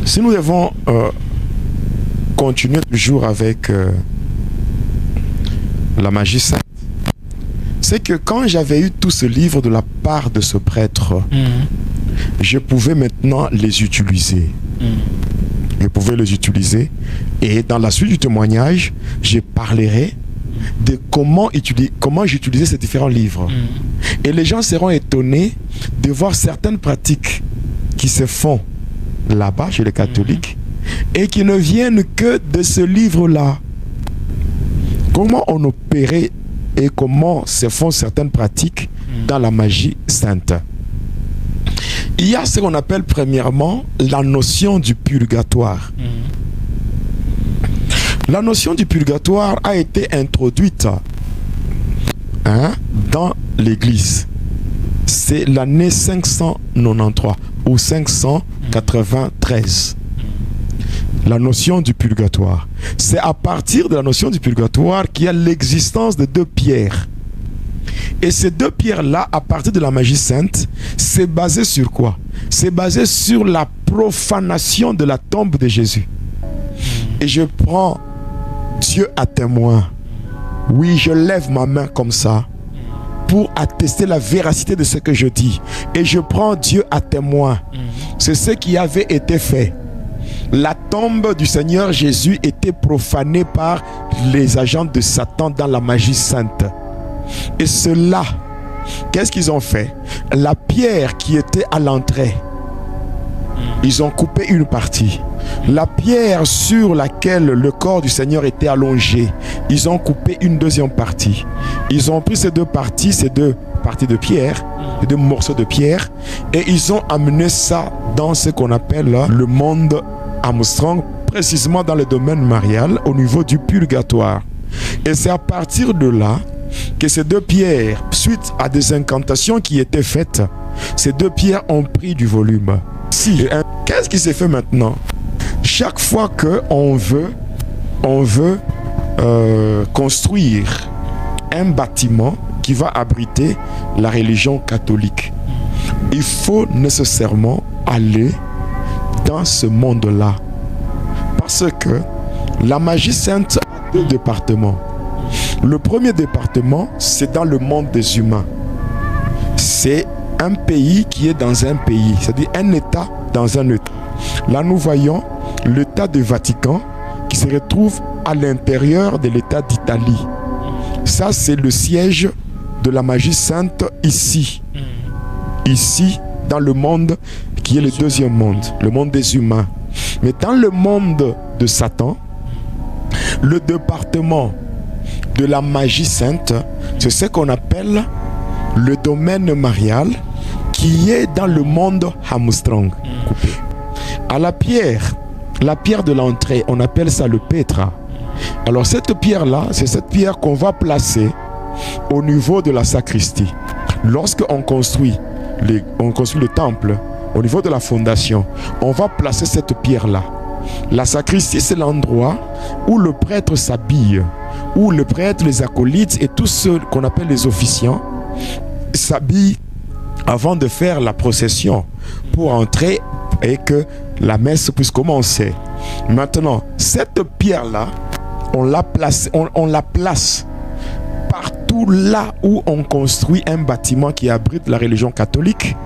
Si nous devons continuer toujours avec la magie sainte, c'est que quand j'avais eu tout ce livre de la part de ce prêtre, je pouvais maintenant les utiliser. Je pouvais les utiliser. Et dans la suite du témoignage, je parlerai de comment j'utilisais ces différents livres. Et les gens seront étonnés de voir certaines pratiques qui se font là-bas chez les catholiques et qui ne viennent que de ce livre-là. Comment on opérait et comment se font certaines pratiques dans la magie sainte. Il y a ce qu'on appelle premièrement la notion du purgatoire. La notion du purgatoire a été introduite dans l'Église. C'est l'année 593 ou 593. La notion du purgatoire. C'est à partir de la notion du purgatoire qu'il y a l'existence de deux pierres. Et ces deux pierres-là, à partir de la magie sainte, c'est basé sur quoi? C'est basé sur la profanation de la tombe de Jésus. Et je prends Dieu à témoin. Oui, je lève ma main comme ça pour attester la véracité de ce que je dis. Et je prends Dieu à témoin. C'est ce qui avait été fait. La tombe du Seigneur Jésus était profanée par les agents de Satan dans la magie sainte. Et cela, qu'est-ce qu'ils ont fait? La pierre qui était à l'entrée, ils ont coupé une partie. La pierre sur laquelle le corps du Seigneur était allongé, ils ont coupé une deuxième partie. Ils ont pris ces deux parties de pierre, ces deux morceaux de pierre, et ils ont amené ça dans ce qu'on appelle le monde Armstrong, précisément dans le domaine marial, au niveau du purgatoire. Et c'est à partir de là que ces deux pierres, suite à des incantations qui étaient faites, ces deux pierres ont pris du volume. Qu'est-ce qui s'est fait maintenant? Chaque fois qu'on veut construire un bâtiment qui va abriter la religion catholique, il faut nécessairement aller dans ce monde-là. Parce que la magie sainte a deux départements. Le premier département, c'est dans le monde des humains. C'est un pays qui est dans un pays, c'est-à-dire un État dans un État. Là, nous voyons l'État du Vatican qui se retrouve à l'intérieur de l'État d'Italie. Ça, c'est le siège de la magie sainte ici. Ici, dans le monde qui est le deuxième monde, le monde des humains. Mais dans le monde de Satan, le département de la magie sainte, c'est ce qu'on appelle le domaine marial qui est dans le monde Armstrong. À la pierre de l'entrée, on appelle ça le pétra. Alors cette pierre-là, c'est cette pierre qu'on va placer au niveau de la sacristie. Lorsqu'on construit le temple, au niveau de la fondation, on va placer cette pierre-là. La sacristie, c'est l'endroit où le prêtre s'habille, où le prêtre, les acolytes et tous ceux qu'on appelle les officiants s'habillent avant de faire la procession pour entrer et que la messe puisse commencer. Maintenant, cette pierre-là, on la place partout là où on construit un bâtiment qui abrite la religion catholique.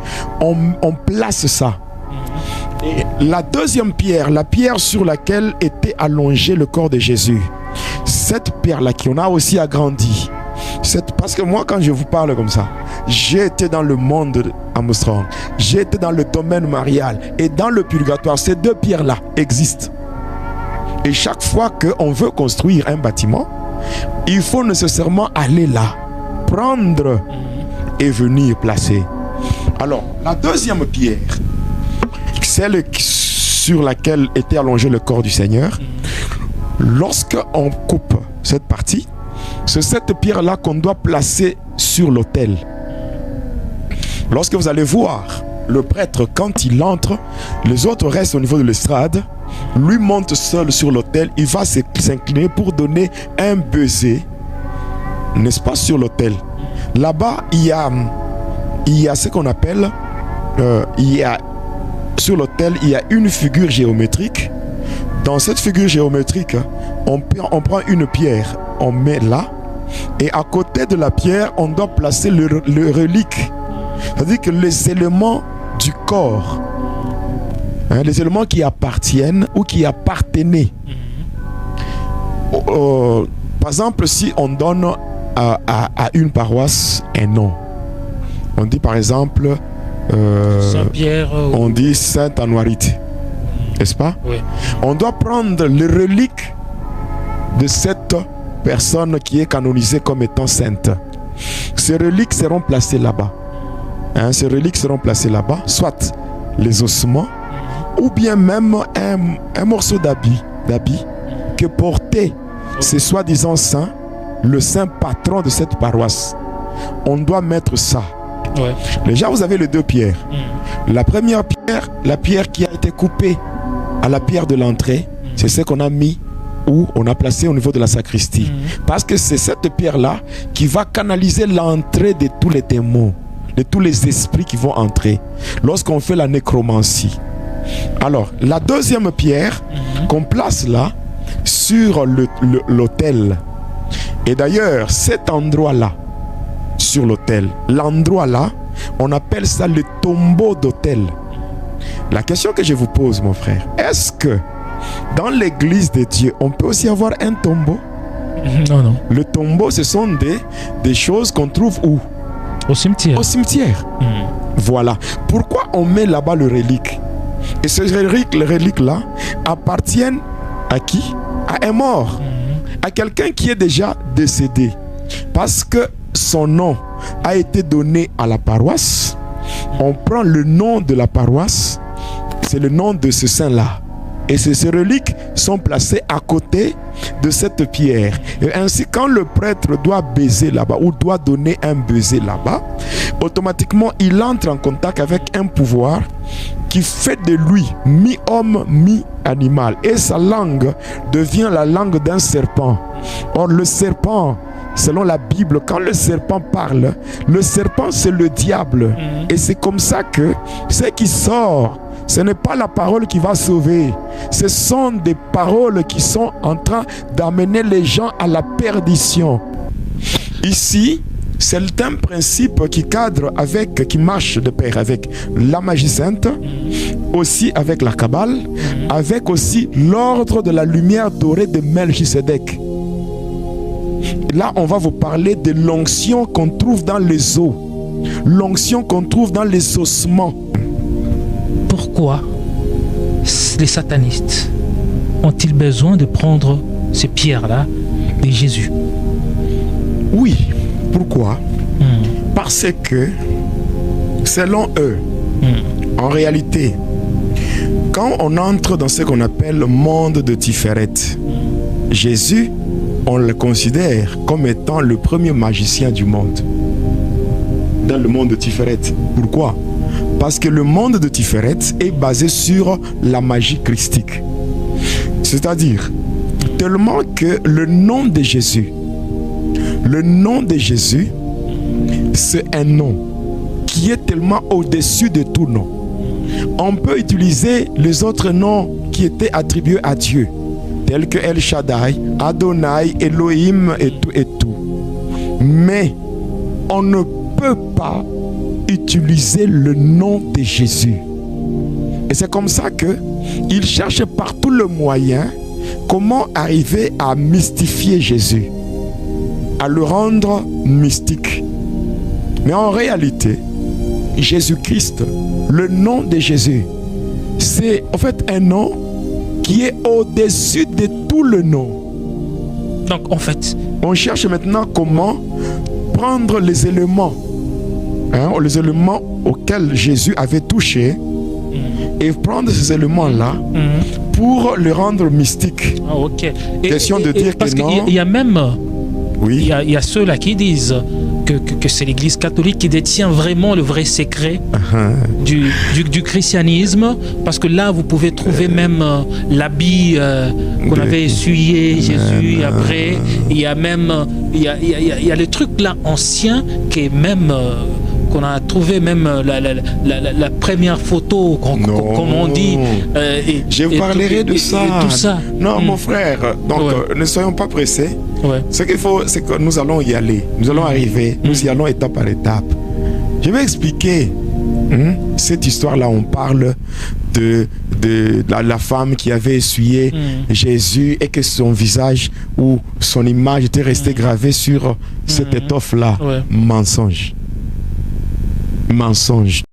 On place ça. Et la deuxième pierre, la pierre sur laquelle était allongé le corps de Jésus, cette pierre-là qui on a aussi agrandi, parce que moi quand je vous parle comme ça, j'ai été dans le monde Armstrong, j'ai été dans le domaine marial et dans le purgatoire. Ces deux pierres-là existent. Et chaque fois qu'on veut construire un bâtiment, il faut nécessairement aller là, prendre et venir placer. Alors, la deuxième pierre, celle sur laquelle était allongé le corps du Seigneur, lorsqu'on coupe cette partie, c'est cette pierre-là qu'on doit placer sur l'autel. Lorsque vous allez voir le prêtre, quand il entre, les autres restent au niveau de l'estrade, lui monte seul sur l'autel, il va s'incliner pour donner un baiser, n'est-ce pas, sur l'autel. Là-bas, il y a ce qu'on appelle, il y a sur l'autel, il y a une figure géométrique. Dans cette figure géométrique, on prend une pierre, on met là, et à côté de la pierre, on doit placer le relique. C'est-à-dire que les éléments du corps, les éléments qui appartiennent ou qui appartenaient. Par exemple, si on donne à une paroisse un nom, on dit par exemple Saint-Pierre, on dit Sainte-Anoirite, n'est-ce pas? Oui. On doit prendre les reliques de cette personne qui est canonisée comme étant sainte. Ces reliques seront placées là-bas. Ces reliques seront placées là-bas, soit les ossements, ou bien même un morceau d'habit que portait ce soi-disant saint, le saint patron de cette paroisse. On doit mettre ça. Ouais. Déjà, vous avez les deux pierres. La première pierre, la pierre qui a été coupée à la pierre de l'entrée, c'est ce qu'on a mis ou on a placé au niveau de la sacristie. Parce que c'est cette pierre-là qui va canaliser l'entrée de tous les démons, de tous les esprits qui vont entrer lorsqu'on fait la nécromancie. Alors, la deuxième pierre qu'on place là, sur l'autel. Et d'ailleurs, cet endroit-là, sur l'autel, l'endroit-là, on appelle ça le tombeau d'autel. La question que je vous pose, mon frère, est-ce que dans l'église de Dieu, on peut aussi avoir un tombeau? Non, non. Le tombeau, ce sont des choses qu'on trouve où? Au cimetière. Au cimetière. Voilà. Pourquoi on met là-bas le relique? Et ces reliques-là appartiennent à qui? À un mort. À quelqu'un qui est déjà décédé. Parce que son nom a été donné à la paroisse. On prend le nom de la paroisse. C'est le nom de ce saint-là. Et ces reliques sont placées à côté de cette pierre. Et ainsi, quand le prêtre doit baiser là-bas ou doit donner un baiser là-bas, automatiquement, il entre en contact avec un pouvoir qui fait de lui mi-homme, mi-animal. Et sa langue devient la langue d'un serpent. Or, le serpent, selon la Bible, quand le serpent parle, le serpent, c'est le diable. Et c'est comme ça que ce qui sort, ce n'est pas la parole qui va sauver. Ce sont des paroles qui sont en train d'amener les gens à la perdition. Ici, c'est un principe qui cadre avec, qui marche de pair avec la magie sainte, aussi avec la Kabbale, avec aussi l'ordre de la lumière dorée de Melchisedec. Là, on va vous parler de l'onction qu'on trouve dans les os, l'onction qu'on trouve dans les ossements. Pourquoi les satanistes ont-ils besoin de prendre ces pierres-là de Jésus? Oui, pourquoi? Parce que, selon eux, en réalité, quand on entre dans ce qu'on appelle le monde de Tiferet, Jésus, on le considère comme étant le premier magicien du monde. Dans le monde de Tiferet. Pourquoi? Parce que le monde de Tiferet est basé sur la magie christique. C'est-à-dire, tellement que le nom de Jésus, c'est un nom qui est tellement au-dessus de tout nom. On peut utiliser les autres noms qui étaient attribués à Dieu, tels que El Shaddai, Adonai, Elohim et tout. Mais on ne peut pas utiliser le nom de Jésus. Et c'est comme ça qu'il cherche par tous les moyens comment arriver à mystifier Jésus, à le rendre mystique. Mais en réalité, Jésus-Christ, le nom de Jésus, c'est en fait un nom qui est au-dessus de tout le nom. Donc en fait, on cherche maintenant comment prendre les éléments, les éléments auxquels Jésus avait touché, et prendre ces éléments-là pour le rendre mystique. Ah, ok. Question de dire parce que non. Il y a même, oui. il y a ceux-là qui disent que c'est l'Église catholique qui détient vraiment le vrai secret du christianisme, parce que là vous pouvez trouver même l'habit qu'on avait essuyé Jésus, et après il y a même il y a le truc là ancien qui est même qu'on a trouver même la première photo, comme on dit. Je vous parlerai de ça. Et tout ça. Non, mon frère. Donc, ne soyons pas pressés. Ce qu'il faut, c'est que nous allons y aller. Nous allons arriver. Nous y allons étape par étape. Je vais expliquer cette histoire-là. On parle de la femme qui avait essuyé Jésus et que son visage ou son image était restée gravée sur cette étoffe-là. Mensonge. Mensonge.